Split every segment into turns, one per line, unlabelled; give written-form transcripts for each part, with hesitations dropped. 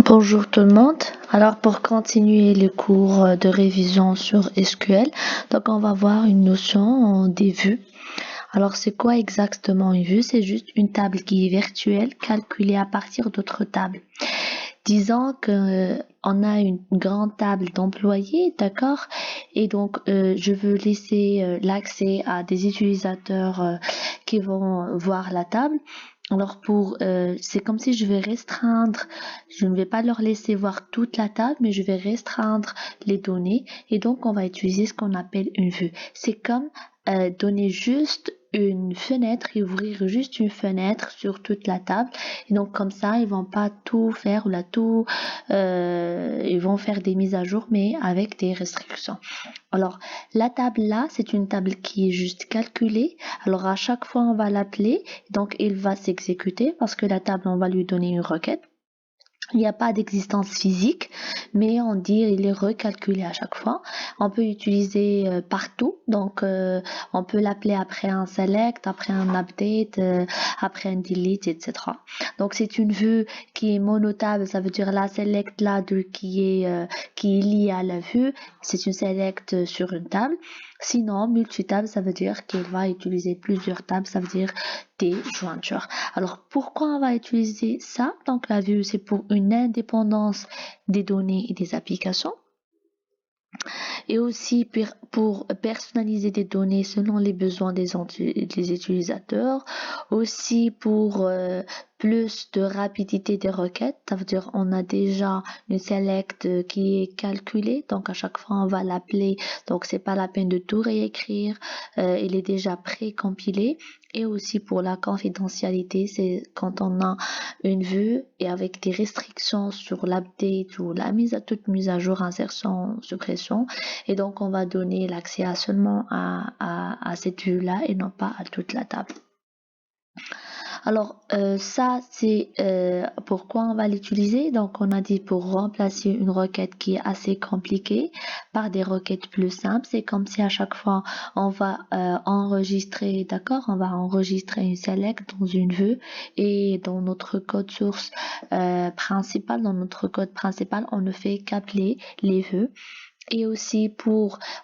Bonjour tout le monde. Alors pour continuer le cours de révision sur SQL, donc on va voir une notion des vues. Alors c'est quoi exactement une vue? C'est juste une table qui est virtuelle calculée à partir d'autres tables. Disons que on a une grande table d'employés, d'accord? Et donc je veux laisser l'accès à des utilisateurs qui vont voir la table. Alors c'est comme si je vais restreindre, je ne vais pas leur laisser voir toute la table, mais je vais restreindre les données et donc on va utiliser ce qu'on appelle une vue. C'est comme donner juste une fenêtre et ouvrir juste une fenêtre sur toute la table. Et donc comme ça, ils vont pas tout faire ils vont faire des mises à jour, mais avec des restrictions. Alors, la table là, c'est une table qui est juste calculée. Alors, à chaque fois, on va l'appeler. Donc, il va s'exécuter parce que la table, on va lui donner une requête. Il n'y a pas d'existence physique, mais on dit il est recalculé à chaque fois. On peut utiliser partout, donc on peut l'appeler après un select, après un update, après un delete, etc. Donc c'est une vue qui est monotable, ça veut dire la select là qui est liée à la vue, c'est une select sur une table. Sinon, multitable, ça veut dire qu'il va utiliser plusieurs tables, ça veut dire des jointures. Alors, pourquoi on va utiliser ça? Donc, la vue, c'est pour une indépendance des données et des applications. Et aussi pour personnaliser des données selon les besoins des utilisateurs. Aussi pour plus de rapidité des requêtes. Ça veut dire on a déjà une select qui est calculée. Donc, à chaque fois, on va l'appeler. Donc, c'est pas la peine de tout réécrire. Il est déjà pré-compilé. Et aussi pour la confidentialité, c'est quand on a une vue et avec des restrictions sur l'update ou toute mise à jour, insertion, suppression. Et donc, on va donner l'accès seulement à cette vue-là et non pas à toute la table. Alors, ça, c'est pourquoi on va l'utiliser. Donc, on a dit pour remplacer une requête qui est assez compliquée par des requêtes plus simples. C'est comme si à chaque fois, on va enregistrer, d'accord? On va enregistrer une select dans une vue et dans notre code source principal, dans notre code principal, on ne fait qu'appeler les vues. Et aussi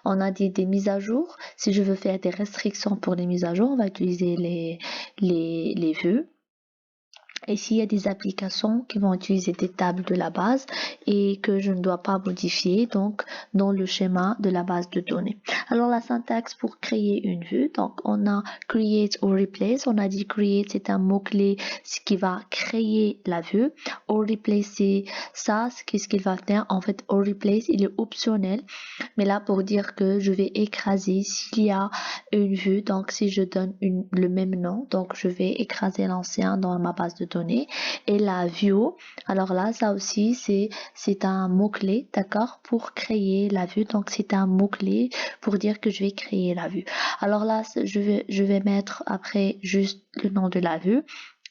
on a dit des mises à jour. Si je veux faire des restrictions pour les mises à jour, on va utiliser les vues. Et s'il y a des applications qui vont utiliser des tables de la base et que je ne dois pas modifier, donc dans le schéma de la base de données. Alors la syntaxe pour créer une vue, donc on a create ou replace. On a dit create, c'est un mot-clé qui va créer la vue. Or replace, c'est ça, qu'est-ce qu'il va faire? En fait, or replace, il est optionnel. Mais là, pour dire que je vais écraser s'il y a une vue, donc si je donne le même nom, donc je vais écraser l'ancien dans ma base de données. Et la view, alors là, ça aussi, c'est un mot-clé, d'accord, pour créer la vue. Donc, c'est un mot-clé pour dire que je vais créer la vue. Alors là, je vais mettre après juste le nom de la vue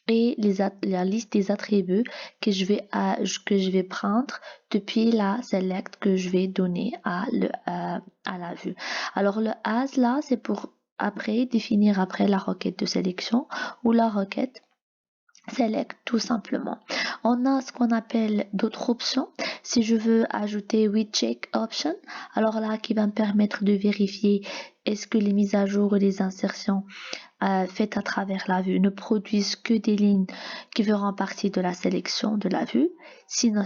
et la liste des attributs que je vais prendre depuis la select que je vais donner à la vue. Alors le as là, c'est pour définir après la requête de sélection ou la requête select tout simplement. On a ce qu'on appelle d'autres options. Si je veux ajouter check option, alors là qui va me permettre de vérifier est-ce que les mises à jour et les insertions faites à travers la vue ne produisent que des lignes qui feront partie de la sélection de la vue. Sinon,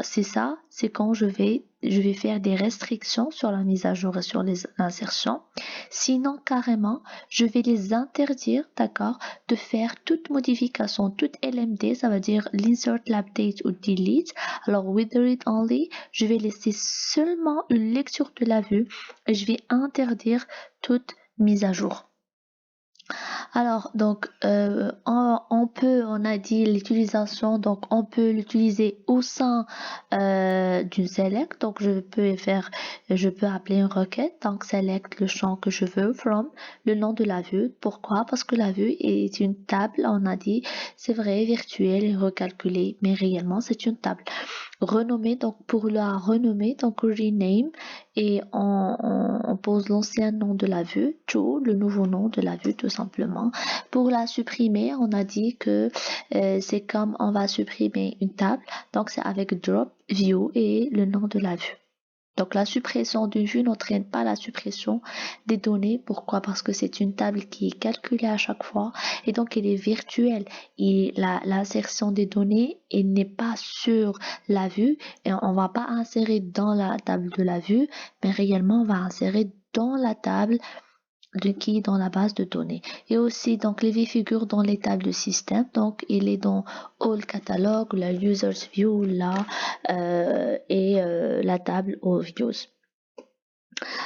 c'est ça, c'est quand je vais faire des restrictions sur la mise à jour et sur les insertions. Sinon, carrément, je vais les interdire, d'accord, de faire toute modification, toute LMD, ça veut dire l'insert, l'update ou delete. Alors, with read only, je vais laisser seulement une lecture de la vue et je vais interdire toute mise à jour. Alors, donc, on a dit l'utilisation, donc on peut l'utiliser au sein d'une select. Donc, je peux appeler une requête, donc select le champ que je veux from le nom de la vue. Pourquoi? Parce que la vue est une table, on a dit, c'est vrai, virtuelle et recalculée, mais réellement, c'est une table. renommer, donc pour la renommer, donc rename, et on pose l'ancien nom de la vue, to, le nouveau nom de la vue tout simplement. Pour la supprimer, on a dit que c'est comme on va supprimer une table, donc c'est avec drop, view et le nom de la vue. Donc la suppression d'une vue n'entraîne pas la suppression des données. Pourquoi? Parce que c'est une table qui est calculée à chaque fois et donc elle est virtuelle. Et l'insertion des données, elle n'est pas sur la vue et on va pas insérer dans la table de la vue, mais réellement on va insérer dans la table de qui est dans la base de données. Et aussi, donc, les figurent dans les tables de système. Donc, il est dans All Catalog, la Users View, là, la table aux Views.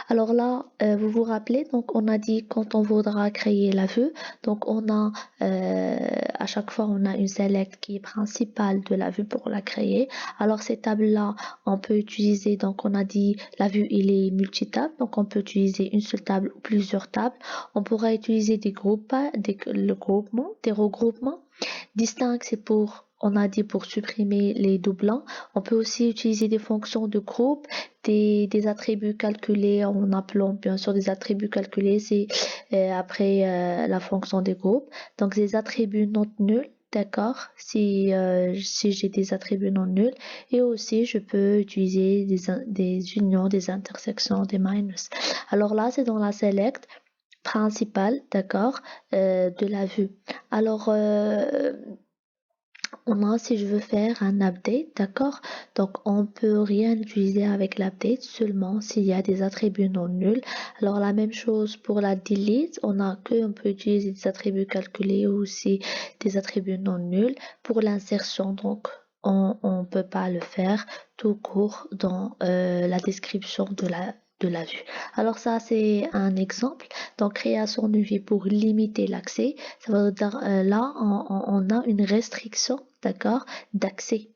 Alors là, vous vous rappelez, donc on a dit quand on voudra créer la vue, donc on a à chaque fois on a une select qui est principale de la vue pour la créer. Alors ces tables-là, on peut utiliser, donc on a dit la vue il est multitable, donc on peut utiliser une seule table ou plusieurs tables. On pourra utiliser des groupes, le groupement, des regroupements. Distinct, c'est pour on a dit pour supprimer les doublons. On peut aussi utiliser des fonctions de groupe, des attributs calculés en appelant bien sûr des attributs calculés, c'est après la fonction des groupes. Donc des attributs non nuls, d'accord, si j'ai des attributs non nuls. Et aussi je peux utiliser des unions, des intersections, des minus. Alors là c'est dans la select principale, d'accord, de la vue. Alors si je veux faire un update, d'accord? Donc, on peut rien utiliser avec l'update, seulement s'il y a des attributs non nuls. Alors, la même chose pour la delete, on peut utiliser des attributs calculés ou aussi des attributs non nuls. Pour l'insertion, donc, on peut pas le faire tout court dans la description de la vue. Alors ça, c'est un exemple. Donc, création de vue pour limiter l'accès. Ça veut dire là, on a une restriction, d'accord, d'accès.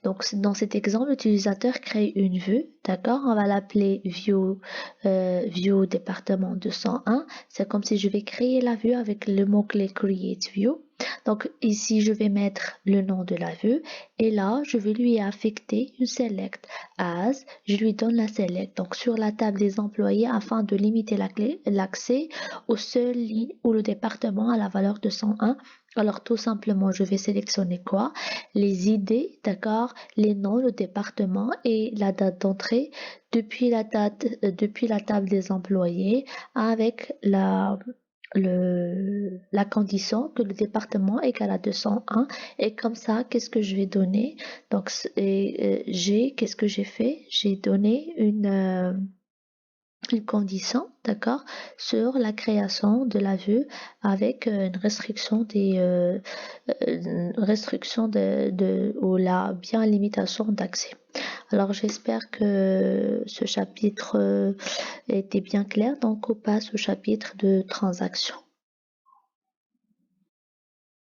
Donc, dans cet exemple, l'utilisateur crée une vue, d'accord? On va l'appeler view département 201. C'est comme si je vais créer la vue avec le mot-clé create view. Donc, ici, je vais mettre le nom de la vue et là, je vais lui affecter une select as. Je lui donne la select. Donc, sur la table des employés afin de limiter l'accès aux seules lignes où le département a la valeur de 101. Alors, tout simplement, je vais sélectionner quoi? Les idées, d'accord, les noms, le département et la date d'entrée depuis la table des employés avec la condition que le département égale à 201 et comme ça, qu'est-ce que je vais donner? Donc, qu'est-ce que j'ai fait? J'ai donné une condition, d'accord, sur la création de la vue avec une restriction ou la bien limitation d'accès. Alors j'espère que ce chapitre était bien clair, donc on passe au chapitre de transaction.